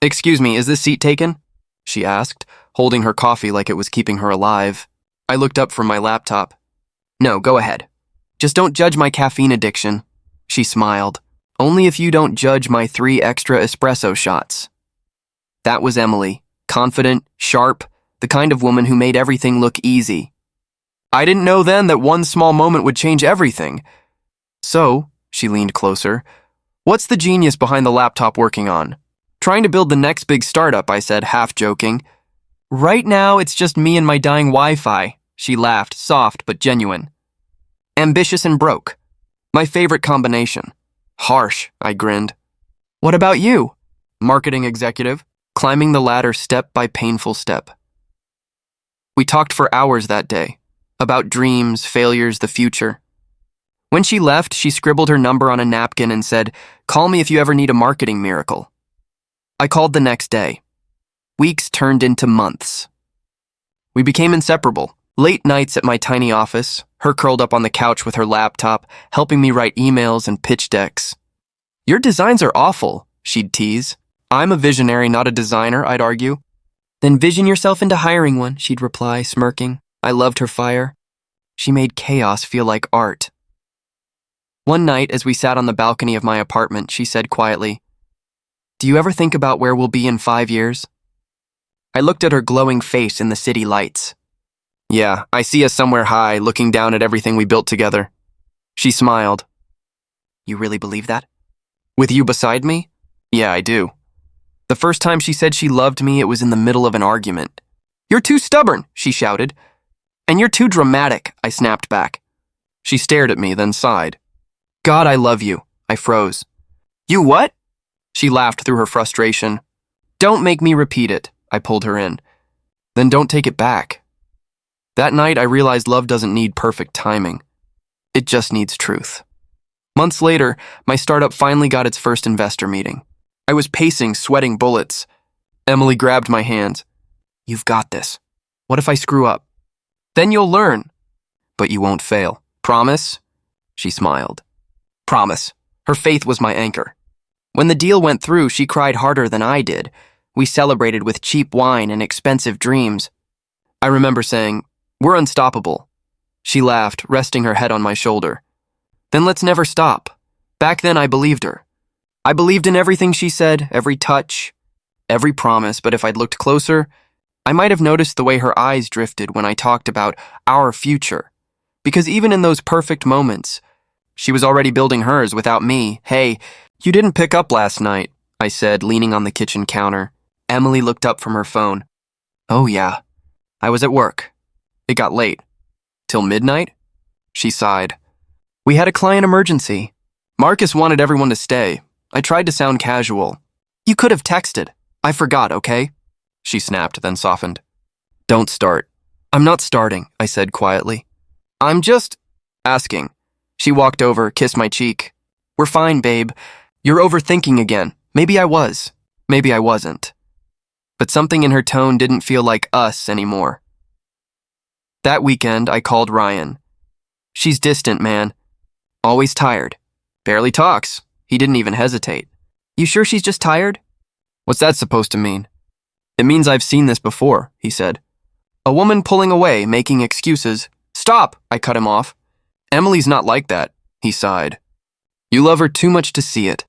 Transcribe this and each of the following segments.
"Excuse me, is this seat taken?" she asked, holding her coffee like it was keeping her alive. I looked up from my laptop. "No, go ahead. Just don't judge my caffeine addiction." She smiled. "Only if you don't judge my 3 extra espresso shots." That was Emily, confident, sharp, the kind of woman who made everything look easy. I didn't know then that one small moment would change everything. "So," she leaned closer, "what's the genius behind the laptop working on?" "Trying to build the next big startup," I said, half joking. "Right now, it's just me and my dying Wi-Fi," she laughed, soft but genuine. "Ambitious and broke. My favorite combination." "Harsh," I grinned. "What about you?" "Marketing executive, climbing the ladder step by painful step." We talked for hours that day, about dreams, failures, the future. When she left, she scribbled her number on a napkin and said, "Call me if you ever need a marketing miracle." I called the next day. Weeks turned into months. We became inseparable. Late nights at my tiny office, her curled up on the couch with her laptop, helping me write emails and pitch decks. "Your designs are awful," she'd tease. "I'm a visionary, not a designer," I'd argue. "Then vision yourself into hiring one," she'd reply, smirking. I loved her fire. She made chaos feel like art. One night, as we sat on the balcony of my apartment, she said quietly, "Do you ever think about where we'll be in 5 years?" I looked at her glowing face in the city lights. "Yeah, I see us somewhere high, looking down at everything we built together." She smiled. "You really believe that?" "With you beside me? Yeah, I do." The first time she said she loved me, it was in the middle of an argument. "You're too stubborn," she shouted. "And you're too dramatic," I snapped back. She stared at me, then sighed. "God, I love you." I froze. "You what?" She laughed through her frustration. "Don't make me repeat it." I pulled her in. "Then don't take it back." That night, I realized love doesn't need perfect timing. It just needs truth. Months later, my startup finally got its first investor meeting. I was pacing, sweating bullets. Emily grabbed my hand. "You've got this. What if I screw up?" "Then you'll learn." "But you won't fail. Promise?" She smiled. "Promise." Her faith was my anchor. When the deal went through, she cried harder than I did. We celebrated with cheap wine and expensive dreams. I remember saying, "We're unstoppable." She laughed, resting her head on my shoulder. "Then let's never stop." Back then, I believed her. I believed in everything she said, every touch, every promise, but if I'd looked closer, I might have noticed the way her eyes drifted when I talked about our future. Because even in those perfect moments, she was already building hers without me. "Hey, you didn't pick up last night," I said, leaning on the kitchen counter. Emily looked up from her phone. "Oh yeah, I was at work. It got late." "Till midnight?" She sighed. "We had a client emergency. Marcus wanted everyone to stay. I tried to sound casual. You could have texted. I forgot, okay?" She snapped, then softened. "Don't start." "I'm not starting," I said quietly. "I'm just asking." She walked over, kissed my cheek. "We're fine, babe. You're overthinking again. Maybe I was. Maybe I wasn't." But something in her tone didn't feel like us anymore. That weekend, I called Ryan. "She's distant, man. Always tired. Barely talks." He didn't even hesitate. "You sure she's just tired?" "What's that supposed to mean?" "It means I've seen this before," he said. "A woman pulling away, making excuses." "Stop!" I cut him off. "Emily's not like that," he sighed. "You love her too much to see it."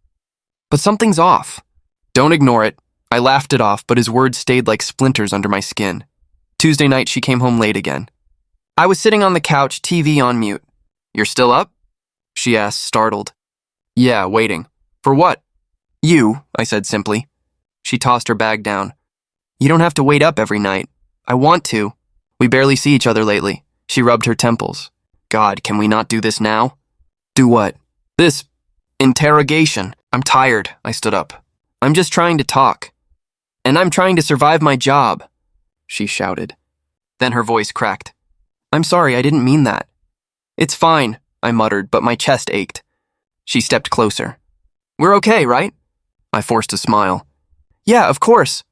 "But something's off." "Don't ignore it." I laughed it off, but his words stayed like splinters under my skin. Tuesday night, she came home late again. I was sitting on the couch, TV on mute. "You're still up?" she asked, startled. "Yeah, waiting." "For what?" "You," I said simply. She tossed her bag down. "You don't have to wait up every night." "I want to." "We barely see each other lately." She rubbed her temples. "God, can we not do this now?" "Do what?" "This interrogation." "I'm tired." I stood up. "I'm just trying to talk. And I'm trying to survive my job," she shouted. Then her voice cracked. "I'm sorry, I didn't mean that." "It's fine," I muttered, but my chest ached. She stepped closer. "We're okay, right?" I forced a smile. "Yeah, of course."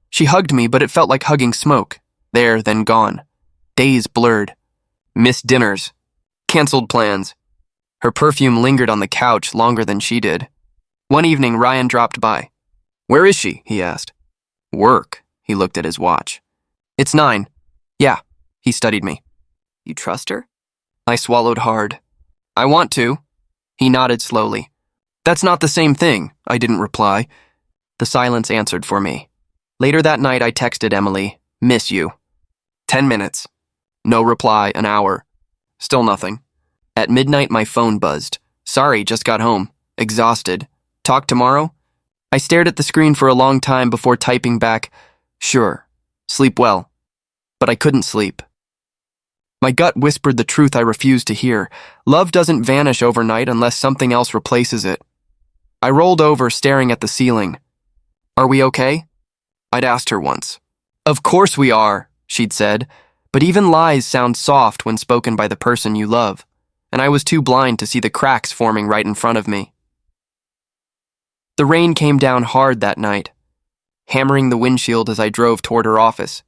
She hugged me, but it felt like hugging smoke. There, then gone. Days blurred. Missed dinners. Canceled plans. Her perfume lingered on the couch longer than she did. One evening, Ryan dropped by. Where is she? He asked. Work. He looked at his watch. It's 9. Yeah, he studied me. You trust her? I swallowed hard. I want to. He nodded slowly. That's not the same thing, I didn't reply. The silence answered for me. Later that night, I texted Emily, miss you. 10 minutes. No reply, an hour. Still nothing. At midnight, my phone buzzed. Sorry, just got home. Exhausted. Talk tomorrow? I stared at the screen for a long time before typing back, sure, sleep well. But I couldn't sleep. My gut whispered the truth I refused to hear. Love doesn't vanish overnight unless something else replaces it. I rolled over, staring at the ceiling. Are we okay? I'd asked her once. Of course we are, she'd said, but even lies sound soft when spoken by the person you love, and I was too blind to see the cracks forming right in front of me. The rain came down hard that night, hammering the windshield as I drove toward her office.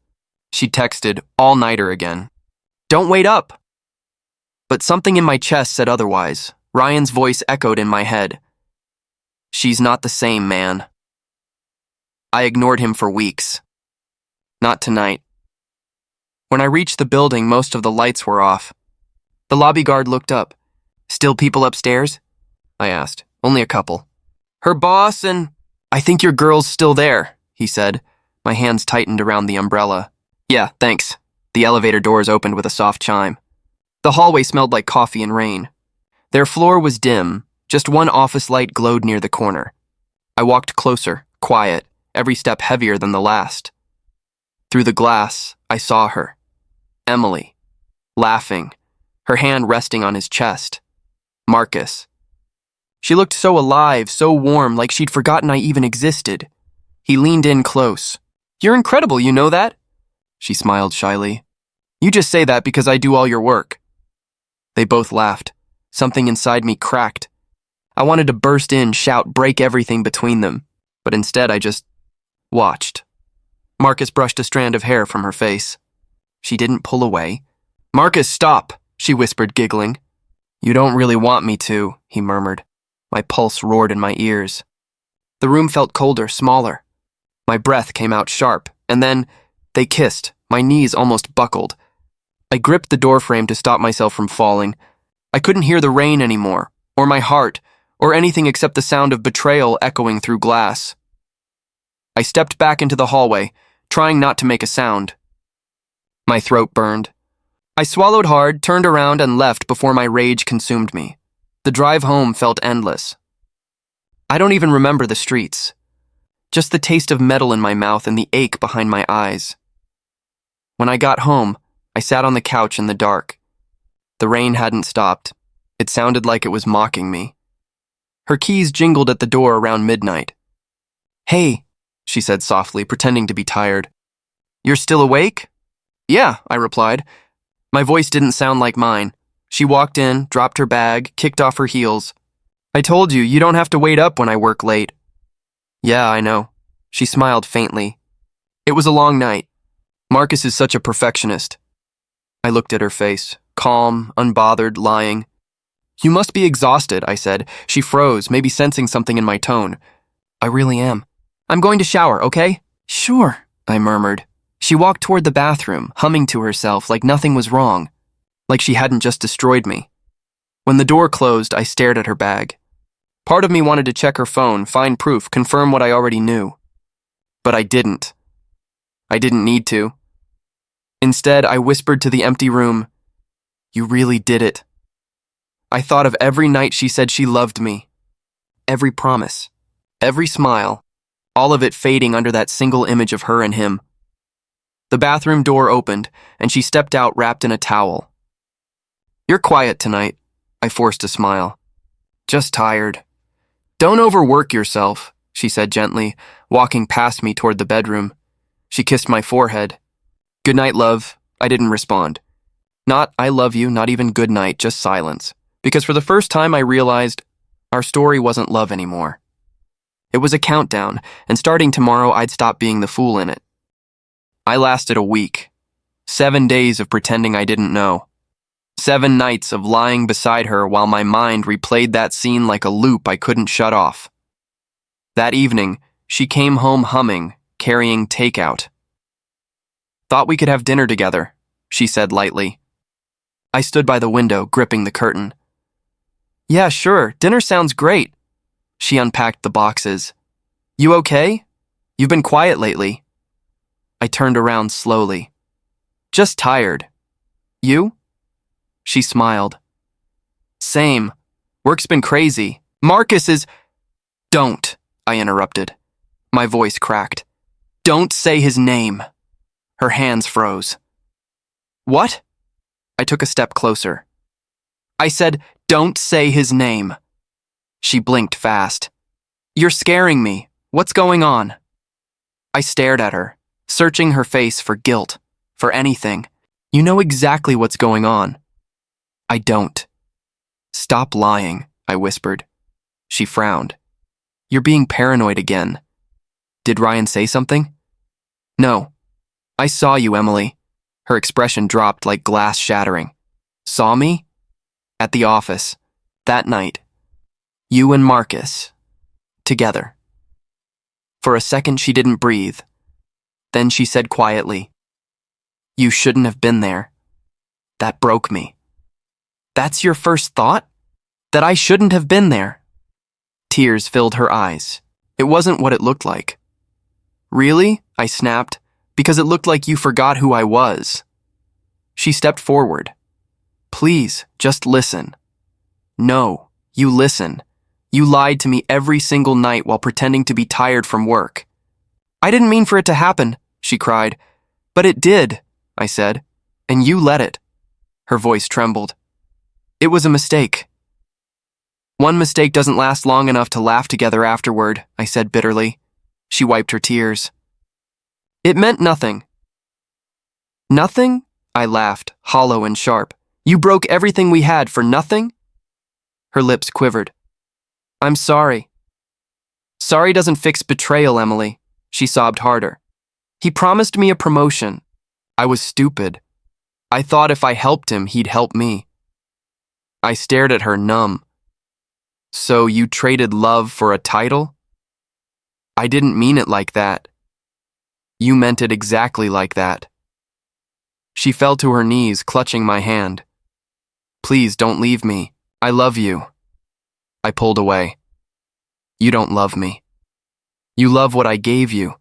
She texted, all-nighter again. Don't wait up! But something in my chest said otherwise. Ryan's voice echoed in my head. She's not the same, man. I ignored him for weeks. Not tonight. When I reached the building, most of the lights were off. The lobby guard looked up. Still people upstairs? I asked. Only a couple. Her boss and... I think your girl's still there, he said. My hands tightened around the umbrella. Yeah, thanks. The elevator doors opened with a soft chime. The hallway smelled like coffee and rain. Their floor was dim. Just one office light glowed near the corner. I walked closer, quiet, every step heavier than the last. Through the glass, I saw her. Emily. Laughing, her hand resting on his chest. Marcus. She looked so alive, so warm, like she'd forgotten I even existed. He leaned in close. You're incredible, you know that? She smiled shyly. You just say that because I do all your work. They both laughed. Something inside me cracked. I wanted to burst in, shout, break everything between them, but instead I just watched. Marcus brushed a strand of hair from her face. She didn't pull away. Marcus, stop, she whispered, giggling. You don't really want me to, he murmured. My pulse roared in my ears. The room felt colder, smaller. My breath came out sharp, and then they kissed. My knees almost buckled. I gripped the doorframe to stop myself from falling. I couldn't hear the rain anymore, or my heart, or anything except the sound of betrayal echoing through glass. I stepped back into the hallway, trying not to make a sound. My throat burned. I swallowed hard, turned around, and left before my rage consumed me. The drive home felt endless. I don't even remember the streets. Just the taste of metal in my mouth and the ache behind my eyes. When I got home, I sat on the couch in the dark. The rain hadn't stopped. It sounded like it was mocking me. Her keys jingled at the door around midnight. Hey, she said softly, pretending to be tired. You're still awake? Yeah, I replied. My voice didn't sound like mine. She walked in, dropped her bag, kicked off her heels. I told you, you don't have to wait up when I work late. Yeah, I know. She smiled faintly. It was a long night. Marcus is such a perfectionist. I looked at her face, calm, unbothered, lying. You must be exhausted, I said. She froze, maybe sensing something in my tone. I really am. I'm going to shower, okay? Sure, I murmured. She walked toward the bathroom, humming to herself like nothing was wrong, like she hadn't just destroyed me. When the door closed, I stared at her bag. Part of me wanted to check her phone, find proof, confirm what I already knew. But I didn't. I didn't need to. Instead, I whispered to the empty room, You really did it. I thought of every night she said she loved me. Every promise. Every smile. All of it fading under that single image of her and him. The bathroom door opened, and she stepped out wrapped in a towel. You're quiet tonight, I forced a smile. Just tired. Don't overwork yourself, she said gently, walking past me toward the bedroom. She kissed my forehead. Good night, love. I didn't respond. Not I love you, not even good night, just silence. Because for the first time I realized our story wasn't love anymore. It was a countdown, and starting tomorrow I'd stop being the fool in it. I lasted a week. 7 days of pretending I didn't know. 7 nights of lying beside her while my mind replayed that scene like a loop I couldn't shut off. That evening, She came home humming, carrying takeout. "Thought we could have dinner together," she said lightly. I stood by the window, gripping the curtain. "Yeah, sure, dinner sounds great." She unpacked the boxes. "You okay? You've been quiet lately." I turned around slowly. "Just tired. You?" She smiled. "Same. Work's been crazy. Marcus is—" "Don't," I interrupted. My voice cracked. "Don't say his name." Her hands froze. "What?" I took a step closer. "I said, don't say his name." She blinked fast. "You're scaring me. What's going on?" I stared at her, searching her face for guilt, for anything. "You know exactly what's going on." "I don't." "Stop lying," I whispered. She frowned. "You're being paranoid again." "Did Ryan say something?" "No. I saw you, Emily." Her expression dropped like glass shattering. "Saw me?" "At the office. That night. You and Marcus. Together." For a second she didn't breathe. Then she said quietly, "You shouldn't have been there." That broke me. "That's your first thought? That I shouldn't have been there?" Tears filled her eyes. "It wasn't what it looked like." "Really?" I snapped. "Because it looked like you forgot who I was." She stepped forward. "Please, just listen." "No, you listen. You lied to me every single night while pretending to be tired from work." "I didn't mean for it to happen," she cried. "But it did," I said. "And you let it." Her voice trembled. "It was a mistake." "One mistake doesn't last long enough to laugh together afterward," I said bitterly. She wiped her tears. "It meant nothing." "Nothing?" I laughed, hollow and sharp. "You broke everything we had for nothing?" Her lips quivered. "I'm sorry." "Sorry doesn't fix betrayal, Emily." She sobbed harder. "He promised me a promotion. I was stupid. I thought if I helped him, he'd help me." I stared at her, numb. "So you traded love for a title?" "I didn't mean it like that." "You meant it exactly like that." She fell to her knees, clutching my hand. "Please don't leave me. I love you." I pulled away. "You don't love me. You love what I gave you.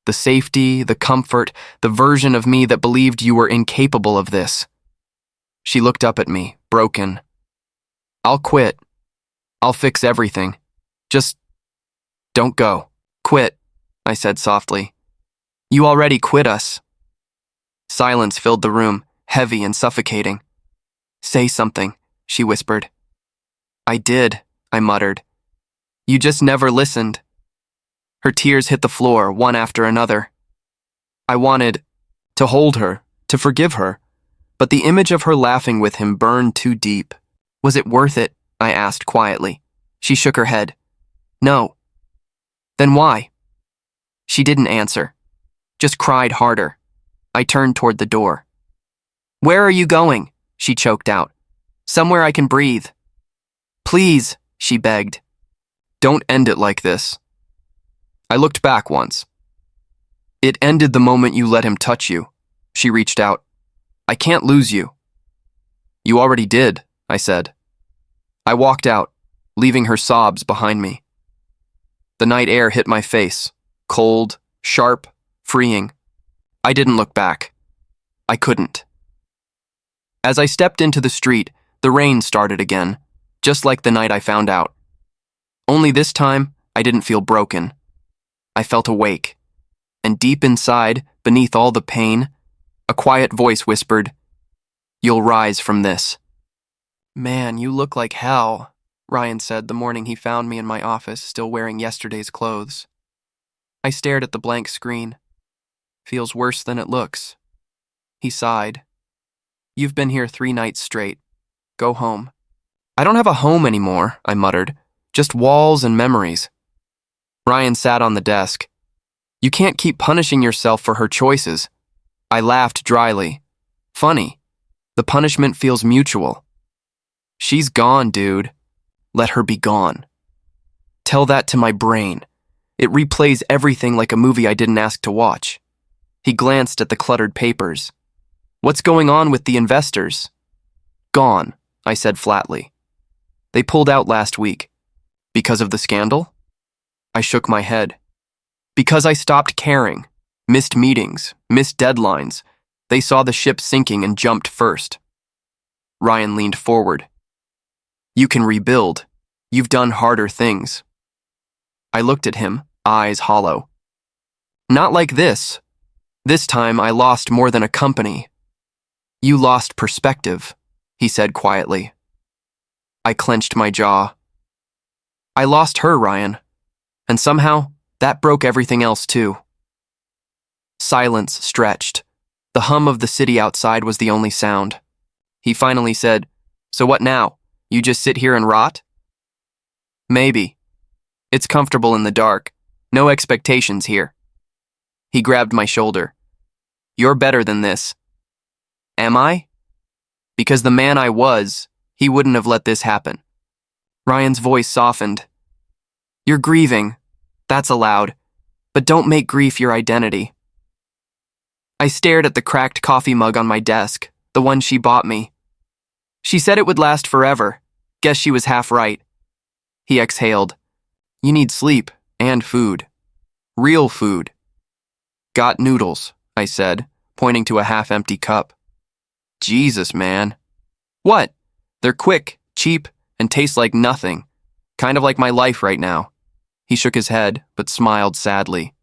The safety, the comfort, the version of me that believed you were incapable of this." She looked up at me, broken. "I'll quit. I'll fix everything. Just don't go." "Quit," I said softly. "You already quit us." Silence filled the room, heavy and suffocating. "Say something," she whispered. "I did," I muttered. "You just never listened." Her tears hit the floor, one after another. I wanted to hold her, to forgive her, but the image of her laughing with him burned too deep. "Was it worth it?" I asked quietly. She shook her head. "No." "Then why?" She didn't answer, just cried harder. I turned toward the door. "Where are you going?" she choked out. "Somewhere I can breathe." "Please," she begged. "Don't end it like this." I looked back once. "It ended the moment you let him touch you." She reached out. "I can't lose you." "You already did," I said. I walked out, leaving her sobs behind me. The night air hit my face, cold, sharp, freeing. I didn't look back. I couldn't. As I stepped into the street, the rain started again, just like the night I found out. Only this time, I didn't feel broken. I felt awake. And deep inside, beneath all the pain, a quiet voice whispered, "You'll rise from this." "Man, you look like hell," Ryan said the morning he found me in my office, still wearing yesterday's clothes. I stared at the blank screen. "Feels worse than it looks." He sighed. "You've been here 3 nights straight. Go home." "I don't have a home anymore," I muttered. "Just walls and memories." Ryan sat on the desk. "You can't keep punishing yourself for her choices." I laughed dryly. "Funny. The punishment feels mutual." "She's gone, dude. Let her be gone." "Tell that to my brain. It replays everything like a movie I didn't ask to watch. He glanced at the cluttered papers. What's going on with the investors? Gone, I said flatly. They pulled out last week. Because of the scandal? I shook my head. Because I stopped caring. Missed meetings, missed deadlines. They saw the ship sinking and jumped first. Ryan leaned forward. You can rebuild. You've done harder things. I looked at him, eyes hollow. Not like this. This time I lost more than a company. You lost perspective, he said quietly. I clenched my jaw. I lost her, Ryan. And somehow, that broke everything else too. Silence stretched. The hum of the city outside was the only sound. He finally said, So what now? You just sit here and rot? Maybe. It's comfortable in the dark. No expectations here. He grabbed my shoulder. You're better than this. Am I? Because the man I was, he wouldn't have let this happen. Ryan's voice softened. You're grieving. That's allowed. But don't make grief your identity. I stared at the cracked coffee mug on my desk, the one she bought me. She said it would last forever. Guess she was half right. He exhaled. You need sleep and food. Real food. Got noodles, I said, pointing to a half-empty cup. Jesus, man. What? They're quick, cheap, and taste like nothing. Kind of like my life right now. He shook his head, but smiled sadly.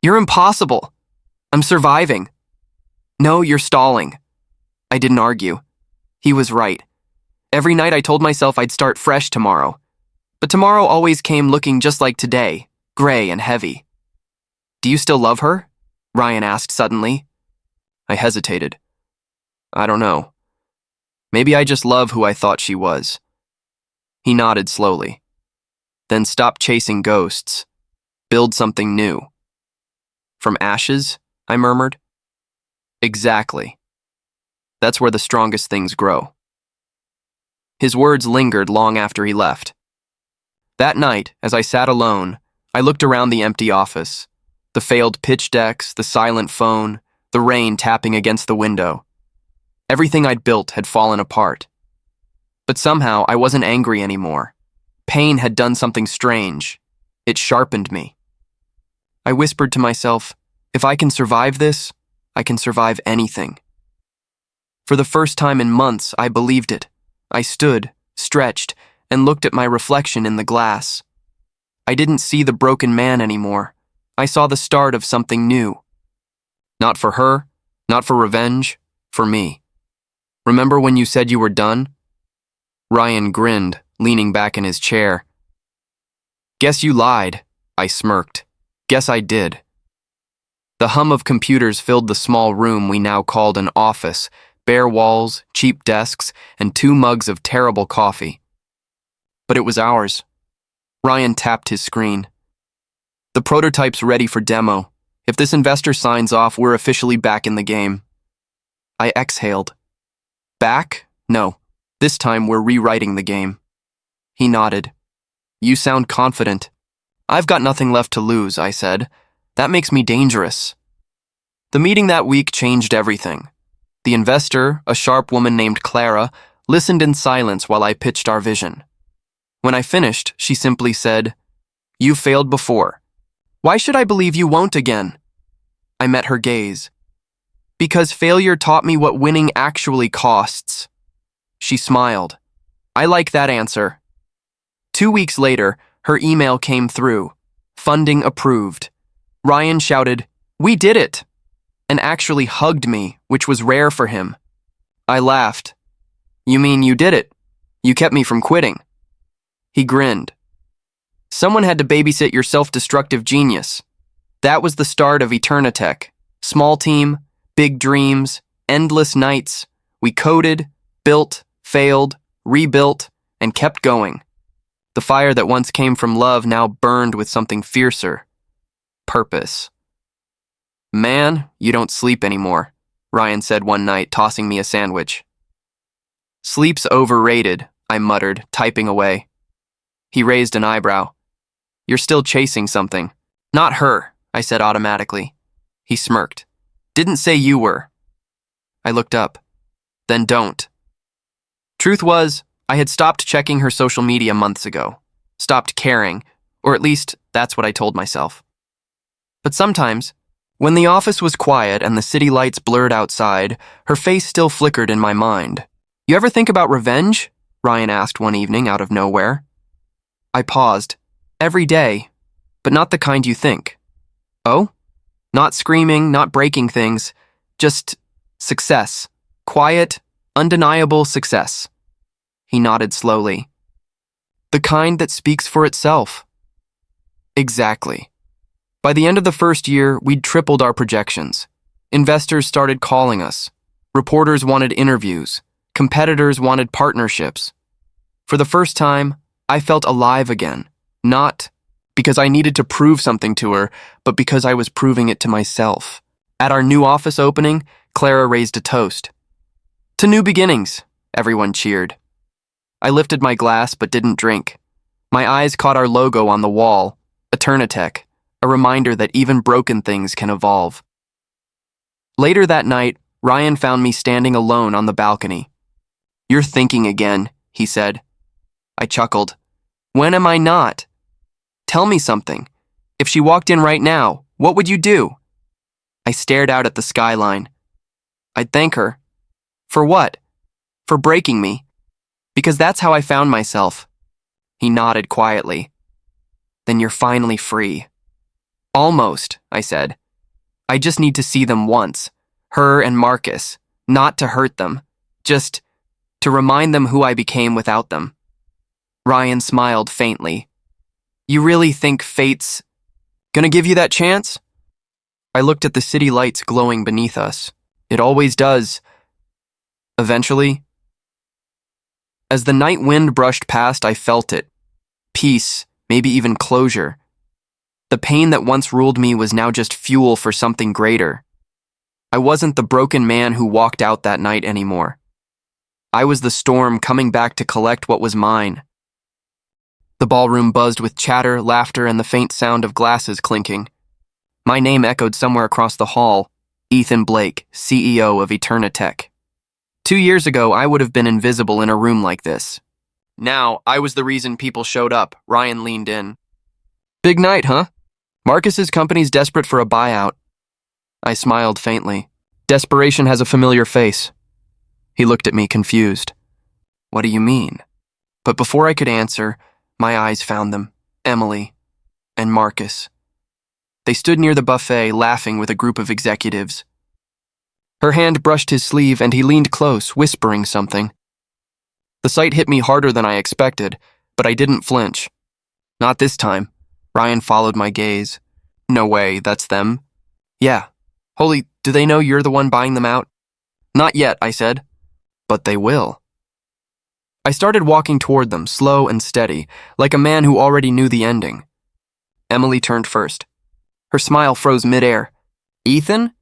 You're impossible. I'm surviving. No, you're stalling. I didn't argue. He was right. Every night I told myself I'd start fresh tomorrow. But tomorrow always came looking just like today, gray and heavy. Do you still love her? Ryan asked suddenly. I hesitated. I don't know. Maybe I just love who I thought she was. He nodded slowly. Then stop chasing ghosts. Build something new. From ashes? I murmured. Exactly. That's where the strongest things grow. His words lingered long after he left. That night, as I sat alone, I looked around the empty office. The failed pitch decks, the silent phone, the rain tapping against the window. Everything I'd built had fallen apart. But somehow I wasn't angry anymore. Pain had done something strange. It sharpened me. I whispered to myself, if I can survive this, I can survive anything. For the first time in months, I believed it. I stood, stretched, and looked at my reflection in the glass. I didn't see the broken man anymore. I saw the start of something new. Not for her, not for revenge, for me. Remember when you said you were done? Ryan grinned, leaning back in his chair. Guess you lied, I smirked. Guess I did. The hum of computers filled the small room we now called an office, bare walls, cheap desks, and 2 mugs of terrible coffee. But it was ours. Ryan tapped his screen. The prototype's ready for demo. If this investor signs off, we're officially back in the game. I exhaled. Back? No. This time we're rewriting the game. He nodded. You sound confident. I've got nothing left to lose, I said. That makes me dangerous. The meeting that week changed everything. The investor, a sharp woman named Clara, listened in silence while I pitched our vision. When I finished, she simply said, You failed before. Why should I believe you won't again? I met her gaze. Because failure taught me what winning actually costs. She smiled. I like that answer. 2 weeks later, her email came through. Funding approved. Ryan shouted, We did it! And actually hugged me, which was rare for him. I laughed. You mean you did it? You kept me from quitting. He grinned. Someone had to babysit your self-destructive genius. That was the start of Eternitech. Small team, big dreams, endless nights. We coded, built, failed, rebuilt, and kept going. The fire that once came from love now burned with something fiercer. Purpose. Man, you don't sleep anymore, Ryan said one night, tossing me a sandwich. Sleep's overrated, I muttered, typing away. He raised an eyebrow. You're still chasing something. Not her, I said automatically. He smirked. Didn't say you were. I looked up. Then don't. Truth was, I had stopped checking her social media months ago. Stopped caring, or at least that's what I told myself. But sometimes, when the office was quiet and the city lights blurred outside, her face still flickered in my mind. You ever think about revenge? Ryan asked one evening out of nowhere. I paused. Every day, but not the kind you think. Oh? Not screaming, not breaking things, just success. Quiet, undeniable success. He nodded slowly. The kind that speaks for itself. Exactly. By the end of the first year, we'd tripled our projections. Investors started calling us. Reporters wanted interviews. Competitors wanted partnerships. For the first time, I felt alive again. Not because I needed to prove something to her, but because I was proving it to myself. At our new office opening, Clara raised a toast. To new beginnings, everyone cheered. I lifted my glass but didn't drink. My eyes caught our logo on the wall, Eternitech, a reminder that even broken things can evolve. Later that night, Ryan found me standing alone on the balcony. You're thinking again, he said. I chuckled. When am I not? Tell me something. If she walked in right now, what would you do? I stared out at the skyline. I'd thank her. For what? For breaking me. Because that's how I found myself. He nodded quietly. Then you're finally free. Almost, I said. I just need to see them once. Her and Marcus. Not to hurt them. Just to remind them who I became without them. Ryan smiled faintly. You really think fate's gonna give you that chance? I looked at the city lights glowing beneath us. It always does. Eventually. As the night wind brushed past, I felt it. Peace, maybe even closure. The pain that once ruled me was now just fuel for something greater. I wasn't the broken man who walked out that night anymore. I was the storm coming back to collect what was mine. The ballroom buzzed with chatter, laughter, and the faint sound of glasses clinking. My name echoed somewhere across the hall. Ethan Blake, CEO of Eternitech. 2 years ago, I would have been invisible in a room like this. Now, I was the reason people showed up. Ryan leaned in. Big night, huh? Marcus's company's desperate for a buyout. I smiled faintly. Desperation has a familiar face. He looked at me confused. What do you mean? But before I could answer, my eyes found them. Emily and Marcus. They stood near the buffet, laughing with a group of executives. Her hand brushed his sleeve and he leaned close, whispering something. The sight hit me harder than I expected, but I didn't flinch. Not this time. Ryan followed my gaze. No way, that's them? Yeah. Holy, do they know you're the one buying them out? Not yet, I said. But they will. I started walking toward them, slow and steady, like a man who already knew the ending. Emily turned first. Her smile froze midair. Ethan?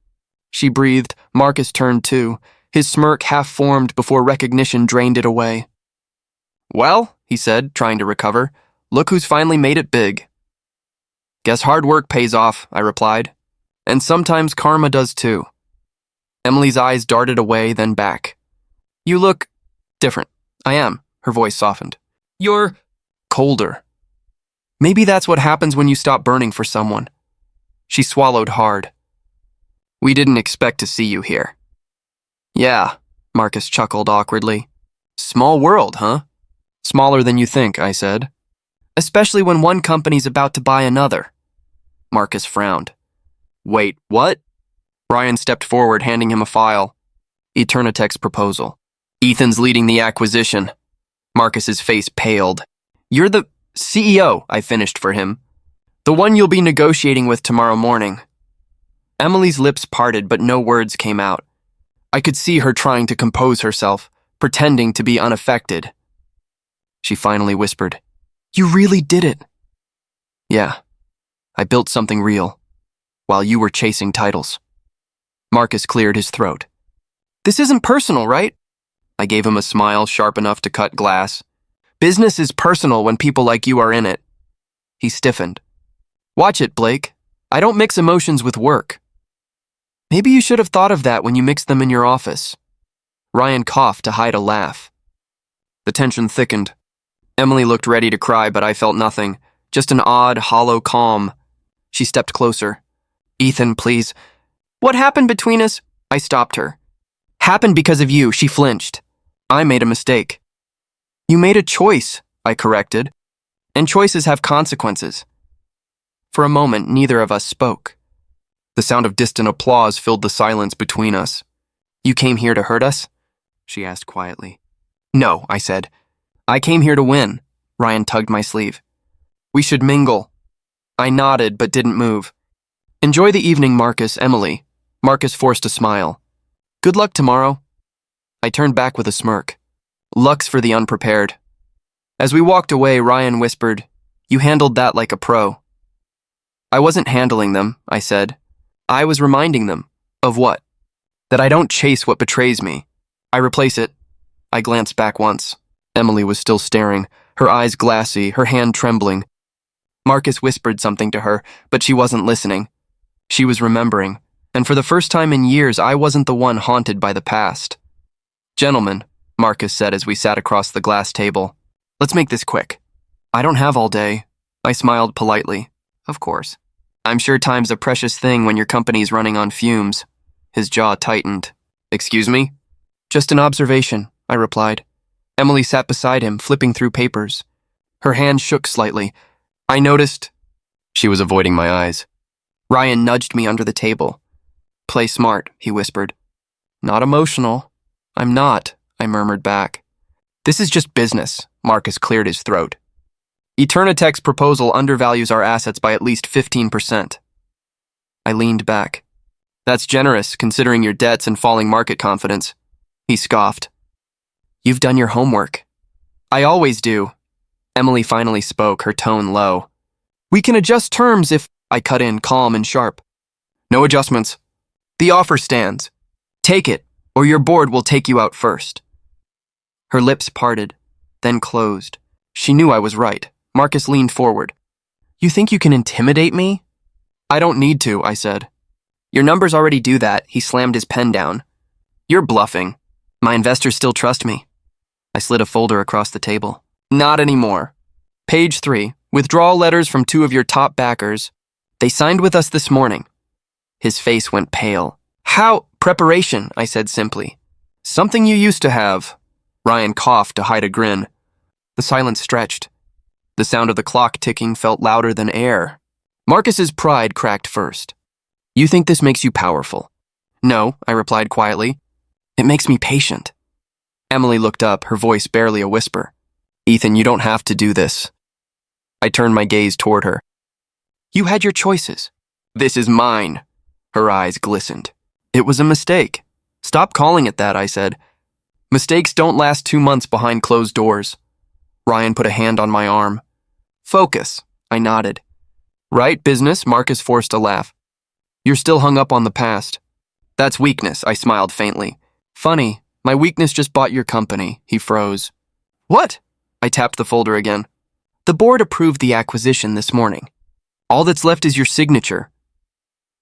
She breathed. Marcus turned too. His smirk half-formed before recognition drained it away. Well, he said, trying to recover, look who's finally made it big. Guess hard work pays off, I replied. And sometimes karma does too. Emily's eyes darted away, then back. You look different. I am, her voice softened. You're colder. Maybe that's what happens when you stop burning for someone. She swallowed hard. We didn't expect to see you here. Yeah, Marcus chuckled awkwardly. Small world, huh? Smaller than you think, I said. Especially when one company's about to buy another. Marcus frowned. Wait, what? Ryan stepped forward, handing him a file. Eternitech's proposal. Ethan's leading the acquisition. Marcus's face paled. You're the CEO, I finished for him. The one you'll be negotiating with tomorrow morning. Emily's lips parted, but no words came out. I could see her trying to compose herself, pretending to be unaffected. She finally whispered, You really did it. Yeah, I built something real, while you were chasing titles. Marcus cleared his throat. This isn't personal, right? I gave him a smile sharp enough to cut glass. Business is personal when people like you are in it. He stiffened. Watch it, Blake. I don't mix emotions with work. Maybe you should have thought of that when you mixed them in your office. Ryan coughed to hide a laugh. The tension thickened. Emily looked ready to cry, but I felt nothing, just an odd, hollow calm. She stepped closer. Ethan, please. What happened between us? I stopped her. Happened because of you, she flinched. I made a mistake. You made a choice, I corrected. And choices have consequences. For a moment, neither of us spoke. The sound of distant applause filled the silence between us. You came here to hurt us? She asked quietly. No, I said. I came here to win. Ryan tugged my sleeve. We should mingle. I nodded but didn't move. Enjoy the evening, Marcus, Emily. Marcus forced a smile. Good luck tomorrow. I turned back with a smirk. Luck's for the unprepared. As we walked away, Ryan whispered, You handled that like a pro. I wasn't handling them, I said. I was reminding them. Of what? That I don't chase what betrays me. I replace it. I glanced back once. Emily was still staring, her eyes glassy, her hand trembling. Marcus whispered something to her, but she wasn't listening. She was remembering, and for the first time in years, I wasn't the one haunted by the past. Gentlemen, Marcus said as we sat across the glass table, let's make this quick. I don't have all day. I smiled politely. Of course. I'm sure time's a precious thing when your company's running on fumes. His jaw tightened. Excuse me? Just an observation, I replied. Emily sat beside him, flipping through papers. Her hand shook slightly. I noticed. She was avoiding my eyes. Ryan nudged me under the table. Play smart, he whispered. Not emotional. I'm not, I murmured back. This is just business, Marcus cleared his throat. Eternitech's proposal undervalues our assets by at least 15%. I leaned back. That's generous, considering your debts and falling market confidence. He scoffed. You've done your homework. I always do. Emily finally spoke, her tone low. We can adjust terms if... I cut in, calm and sharp. No adjustments. The offer stands. Take it, or your board will take you out first. Her lips parted, then closed. She knew I was right. Marcus leaned forward. You think you can intimidate me? I don't need to, I said. Your numbers already do that, he slammed his pen down. You're bluffing. My investors still trust me. I slid a folder across the table. Not anymore. Page 3. Withdrawal letters from 2 of your top backers. They signed with us this morning. His face went pale. How? Preparation, I said simply. Something you used to have. Ryan coughed to hide a grin. The silence stretched. The sound of the clock ticking felt louder than air. Marcus's pride cracked first. You think this makes you powerful? No, I replied quietly. It makes me patient. Emily looked up, her voice barely a whisper. Ethan, you don't have to do this. I turned my gaze toward her. You had your choices. This is mine. Her eyes glistened. It was a mistake. Stop calling it that, I said. Mistakes don't last 2 months behind closed doors. Ryan put a hand on my arm. Focus, I nodded. Right, business, Marcus forced a laugh. You're still hung up on the past. That's weakness, I smiled faintly. Funny, my weakness just bought your company, he froze. What? I tapped the folder again. The board approved the acquisition this morning. All that's left is your signature.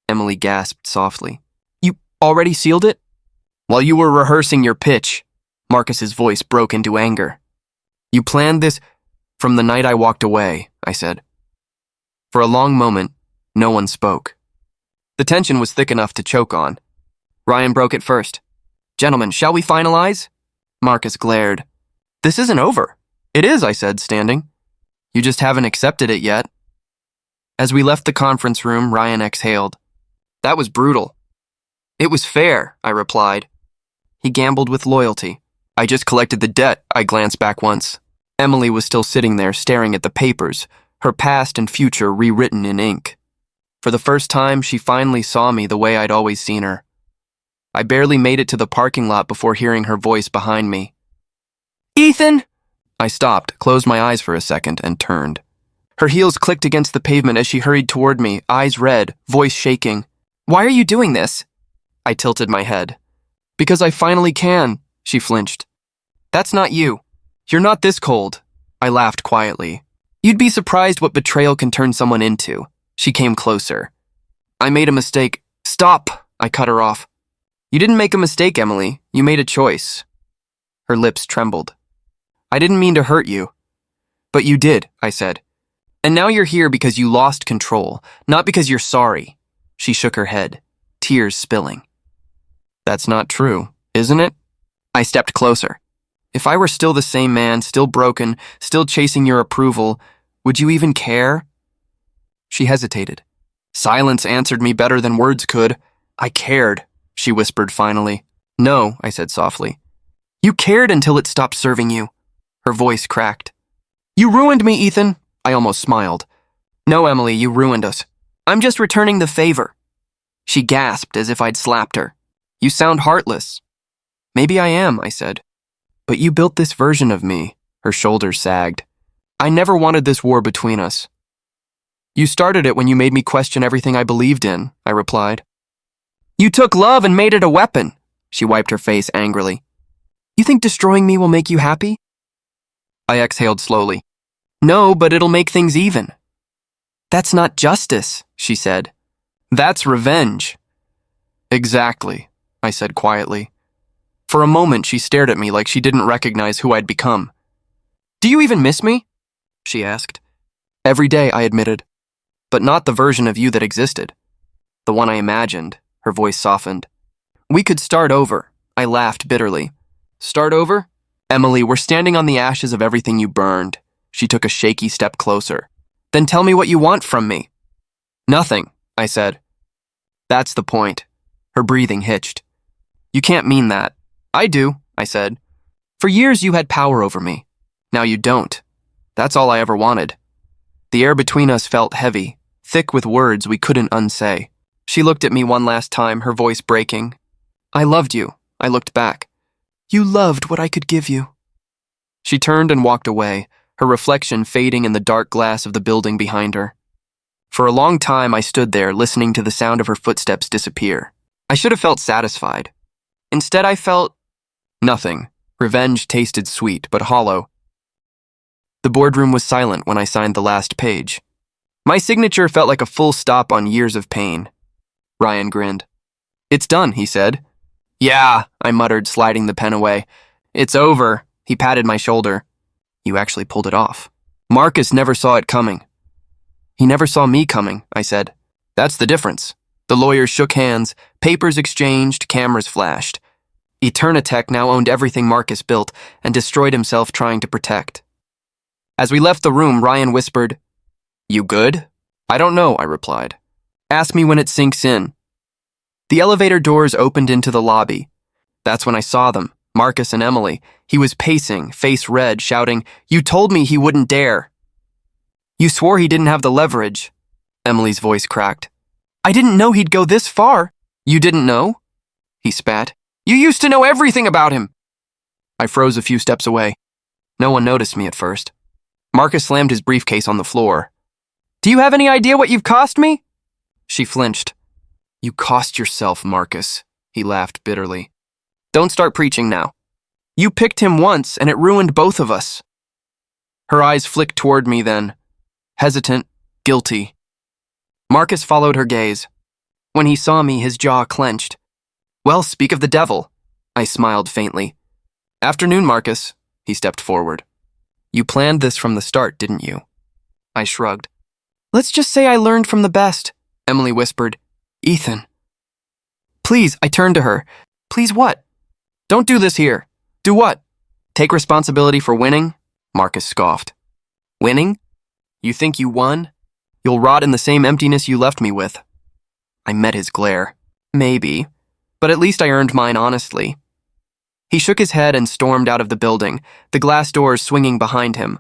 Emily gasped softly. You already sealed it? While you were rehearsing your pitch, Marcus's voice broke into anger. You planned this from the night I walked away, I said. For a long moment, no one spoke. The tension was thick enough to choke on. Ryan broke it first. Gentlemen, shall we finalize? Marcus glared. This isn't over. It is, I said, standing. You just haven't accepted it yet. As we left the conference room, Ryan exhaled. That was brutal. It was fair, I replied. He gambled with loyalty. I just collected the debt, I glanced back once. Emily was still sitting there staring at the papers, her past and future rewritten in ink. For the first time, she finally saw me the way I'd always seen her. I barely made it to the parking lot before hearing her voice behind me. Ethan! I stopped, closed my eyes for a second, and turned. Her heels clicked against the pavement as she hurried toward me, eyes red, voice shaking. Why are you doing this? I tilted my head. Because I finally can, she flinched. That's not you. You're not this cold. I laughed quietly. You'd be surprised what betrayal can turn someone into. She came closer. I made a mistake. Stop! I cut her off. You didn't make a mistake, Emily. You made a choice. Her lips trembled. I didn't mean to hurt you. But you did, I said. And now you're here because you lost control, not because you're sorry. She shook her head, tears spilling. That's not true, isn't it? I stepped closer. If I were still the same man, still broken, still chasing your approval, would you even care? She hesitated. Silence answered me better than words could. I cared, she whispered finally. No, I said softly. You cared until it stopped serving you. Her voice cracked. You ruined me, Ethan. I almost smiled. No, Emily, you ruined us. I'm just returning the favor. She gasped as if I'd slapped her. You sound heartless. Maybe I am, I said. But you built this version of me. Her shoulders sagged. I never wanted this war between us. You started it when you made me question everything I believed in, I replied. You took love and made it a weapon. She wiped her face angrily. You think destroying me will make you happy? I exhaled slowly. No, but it'll make things even. That's not justice, she said. That's revenge. Exactly, I said quietly. For a moment, she stared at me like she didn't recognize who I'd become. Do you even miss me? She asked. Every day, I admitted. But not the version of you that existed. The one I imagined, her voice softened. We could start over, I laughed bitterly. Start over? Emily, we're standing on the ashes of everything you burned. She took a shaky step closer. Then tell me what you want from me. Nothing, I said. That's the point. Her breathing hitched. You can't mean that. I do, I said. For years you had power over me. Now you don't. That's all I ever wanted. The air between us felt heavy, thick with words we couldn't unsay. She looked at me one last time, her voice breaking. I loved you. I looked back. You loved what I could give you. She turned and walked away, her reflection fading in the dark glass of the building behind her. For a long time, I stood there, listening to the sound of her footsteps disappear. I should have felt satisfied. Instead, I felt nothing. Revenge tasted sweet, but hollow. The boardroom was silent when I signed the last page. My signature felt like a full stop on years of pain. Ryan grinned. It's done, he said. Yeah, I muttered, sliding the pen away. It's over. He patted my shoulder. You actually pulled it off. Marcus never saw it coming. He never saw me coming, I said. That's the difference. The lawyers shook hands, papers exchanged, cameras flashed. Eternitech now owned everything Marcus built and destroyed himself trying to protect. As we left the room, Ryan whispered, You good? I don't know, I replied. Ask me when it sinks in. The elevator doors opened into the lobby. That's when I saw them, Marcus and Emily. He was pacing, face red, shouting, You told me he wouldn't dare. You swore he didn't have the leverage. Emily's voice cracked. I didn't know he'd go this far. You didn't know? He spat. You used to know everything about him. I froze a few steps away. No one noticed me at first. Marcus slammed his briefcase on the floor. Do you have any idea what you've cost me? She flinched. You cost yourself, Marcus, he laughed bitterly. Don't start preaching now. You picked him once, and it ruined both of us. Her eyes flicked toward me then, hesitant, guilty. Marcus followed her gaze. When he saw me, his jaw clenched. Well, speak of the devil. I smiled faintly. Afternoon, Marcus. He stepped forward. You planned this from the start, didn't you? I shrugged. Let's just say I learned from the best, Emily whispered. Ethan. Please, I turned to her. Please what? Don't do this here. Do what? Take responsibility for winning? Marcus scoffed. Winning? You think you won? You'll rot in the same emptiness you left me with. I met his glare. Maybe. But at least I earned mine honestly. He shook his head and stormed out of the building, the glass doors swinging behind him.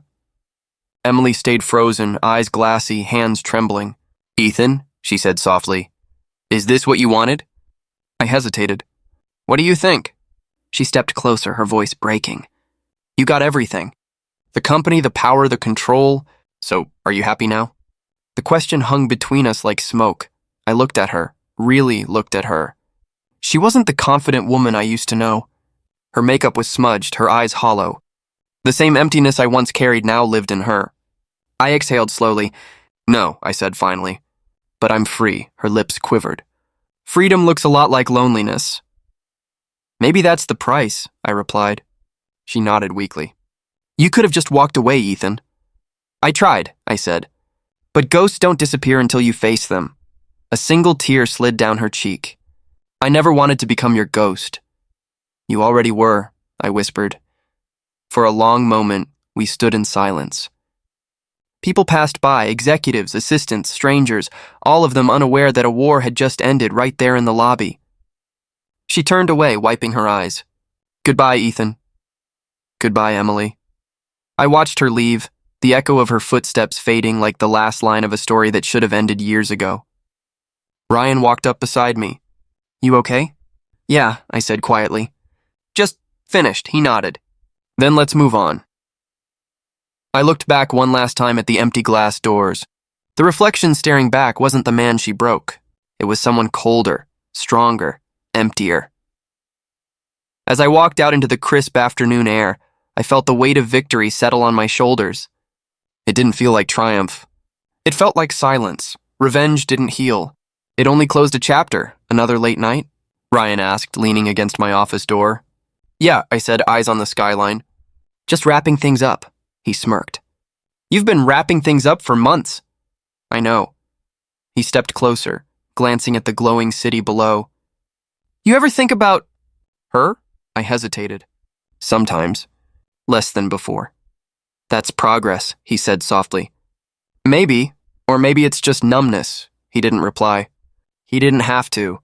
Emily stayed frozen, eyes glassy, hands trembling. Ethan, she said softly, is this what you wanted? I hesitated. What do you think? She stepped closer, her voice breaking. You got everything. The company, the power, the control. So, are you happy now? The question hung between us like smoke. I looked at her, really looked at her. She wasn't the confident woman I used to know. Her makeup was smudged, her eyes hollow. The same emptiness I once carried now lived in her. I exhaled slowly. No, I said finally. But I'm free, her lips quivered. Freedom looks a lot like loneliness. Maybe that's the price, I replied. She nodded weakly. You could have just walked away, Ethan. I tried, I said. But ghosts don't disappear until you face them. A single tear slid down her cheek. I never wanted to become your ghost. You already were, I whispered. For a long moment, we stood in silence. People passed by, executives, assistants, strangers, all of them unaware that a war had just ended right there in the lobby. She turned away, wiping her eyes. Goodbye, Ethan. Goodbye, Emily. I watched her leave, the echo of her footsteps fading like the last line of a story that should have ended years ago. Ryan walked up beside me. You okay? Yeah, I said quietly. Just finished, he nodded. Then let's move on. I looked back one last time at the empty glass doors. The reflection staring back wasn't the man she broke. It was someone colder, stronger, emptier. As I walked out into the crisp afternoon air, I felt the weight of victory settle on my shoulders. It didn't feel like triumph. It felt like silence. Revenge didn't heal. It only closed a chapter. Another late night? Ryan asked, leaning against my office door. Yeah, I said, eyes on the skyline. Just wrapping things up, he smirked. You've been wrapping things up for months. I know. He stepped closer, glancing at the glowing city below. You ever think about her? I hesitated. Sometimes. Less than before. That's progress, he said softly. Maybe, or maybe it's just numbness, he didn't reply. He didn't have to.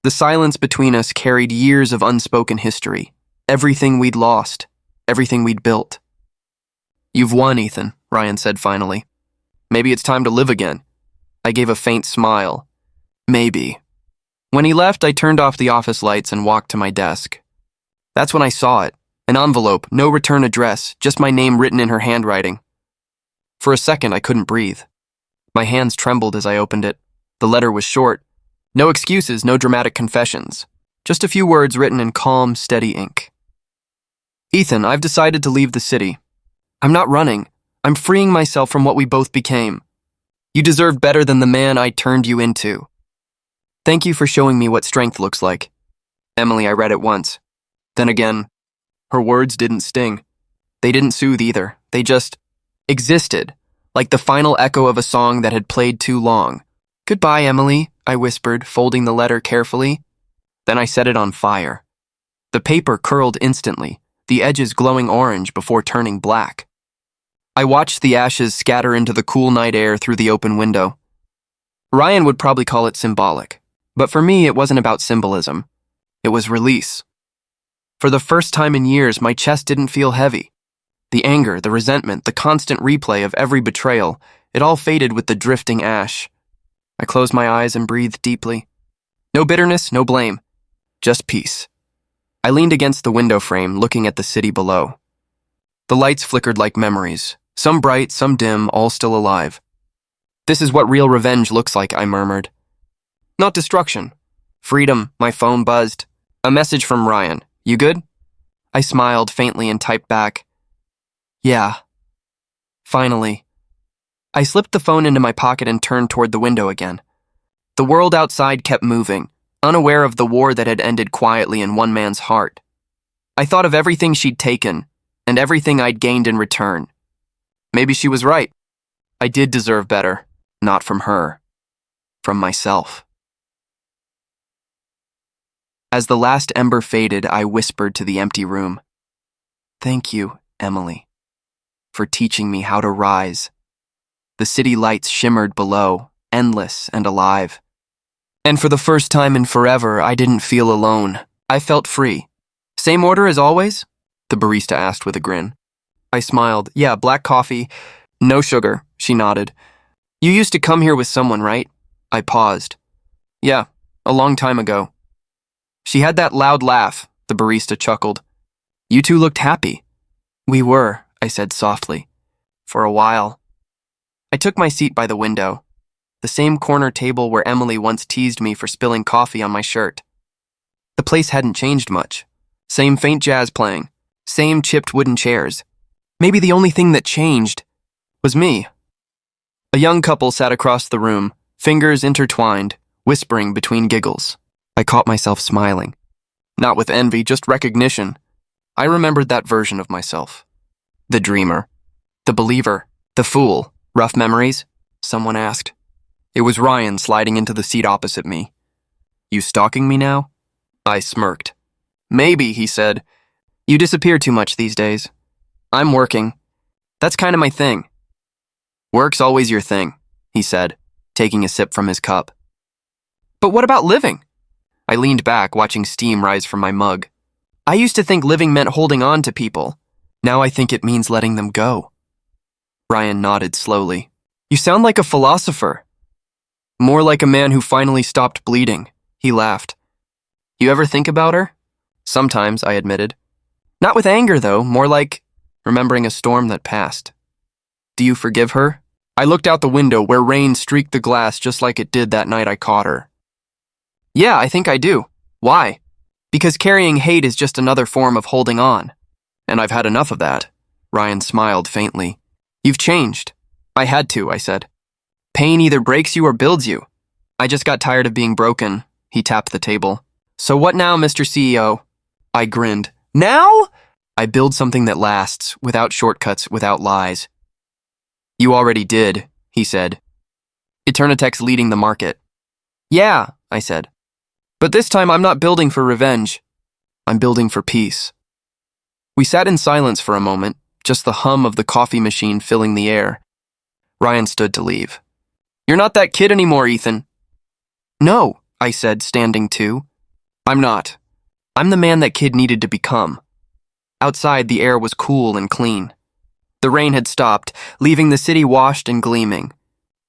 The silence between us carried years of unspoken history. Everything we'd lost. Everything we'd built. You've won, Ethan, Ryan said finally. Maybe it's time to live again. I gave a faint smile. Maybe. When he left, I turned off the office lights and walked to my desk. That's when I saw it. An envelope, no return address, just my name written in her handwriting. For a second, I couldn't breathe. My hands trembled as I opened it. The letter was short. No excuses, no dramatic confessions. Just a few words written in calm, steady ink. Ethan, I've decided to leave the city. I'm not running. I'm freeing myself from what we both became. You deserve better than the man I turned you into. Thank you for showing me what strength looks like. Emily, I read it once. Then again, her words didn't sting. They didn't soothe either. They just existed, like the final echo of a song that had played too long. Goodbye, Emily, I whispered, folding the letter carefully. Then I set it on fire. The paper curled instantly, the edges glowing orange before turning black. I watched the ashes scatter into the cool night air through the open window. Ryan would probably call it symbolic, but for me it wasn't about symbolism. It was release. For the first time in years, my chest didn't feel heavy. The anger, the resentment, the constant replay of every betrayal, it all faded with the drifting ash. I closed my eyes and breathed deeply. No bitterness, no blame. Just peace. I leaned against the window frame, looking at the city below. The lights flickered like memories, some bright, some dim, all still alive. This is what real revenge looks like, I murmured. Not destruction. Freedom, my phone buzzed. A message from Ryan. You good? I smiled faintly and typed back. Yeah. Finally. I slipped the phone into my pocket and turned toward the window again. The world outside kept moving, unaware of the war that had ended quietly in one man's heart. I thought of everything she'd taken, and everything I'd gained in return. Maybe she was right. I did deserve better, not from her, from myself. As the last ember faded, I whispered to the empty room, Thank you, Emily, for teaching me how to rise. The city lights shimmered below, endless and alive. And for the first time in forever, I didn't feel alone. I felt free. Same order as always? The barista asked with a grin. I smiled. Yeah, black coffee, no sugar, she nodded. You used to come here with someone, right? I paused. Yeah, a long time ago. She had that loud laugh, the barista chuckled. You two looked happy. We were, I said softly. For a while. I took my seat by the window, the same corner table where Emily once teased me for spilling coffee on my shirt. The place hadn't changed much. Same faint jazz playing, same chipped wooden chairs. Maybe the only thing that changed was me. A young couple sat across the room, fingers intertwined, whispering between giggles. I caught myself smiling. Not with envy, just recognition. I remembered that version of myself. The dreamer. The believer. The fool. Rough memories? Someone asked. It was Ryan sliding into the seat opposite me. You stalking me now? I smirked. Maybe, he said. You disappear too much these days. I'm working. That's kind of my thing. Work's always your thing, he said, taking a sip from his cup. But what about living? I leaned back, watching steam rise from my mug. I used to think living meant holding on to people. Now I think it means letting them go. Ryan nodded slowly. You sound like a philosopher. More like a man who finally stopped bleeding, he laughed. You ever think about her? Sometimes, I admitted. Not with anger, though, more like remembering a storm that passed. Do you forgive her? I looked out the window where rain streaked the glass just like it did that night I caught her. Yeah, I think I do. Why? Because carrying hate is just another form of holding on. And I've had enough of that. Ryan smiled faintly. You've changed. I had to, I said. Pain either breaks you or builds you. I just got tired of being broken. He tapped the table. So what now, Mr. CEO? I grinned. Now? I build something that lasts, without shortcuts, without lies. You already did, he said. Eternitech's leading the market. Yeah, I said. But this time I'm not building for revenge. I'm building for peace. We sat in silence for a moment, just the hum of the coffee machine filling the air. Ryan stood to leave. You're not that kid anymore, Ethan. No, I said, standing too. I'm not. I'm the man that kid needed to become. Outside, the air was cool and clean. The rain had stopped, leaving the city washed and gleaming.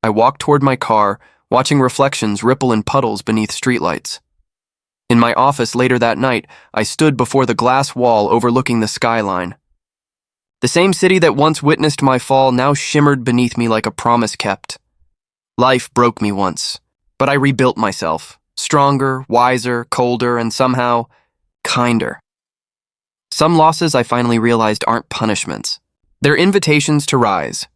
I walked toward my car, watching reflections ripple in puddles beneath streetlights. In my office later that night, I stood before the glass wall overlooking the skyline. The same city that once witnessed my fall now shimmered beneath me like a promise kept. Life broke me once, but I rebuilt myself, stronger, wiser, colder, and somehow kinder. Some losses I finally realized aren't punishments. They're invitations to rise,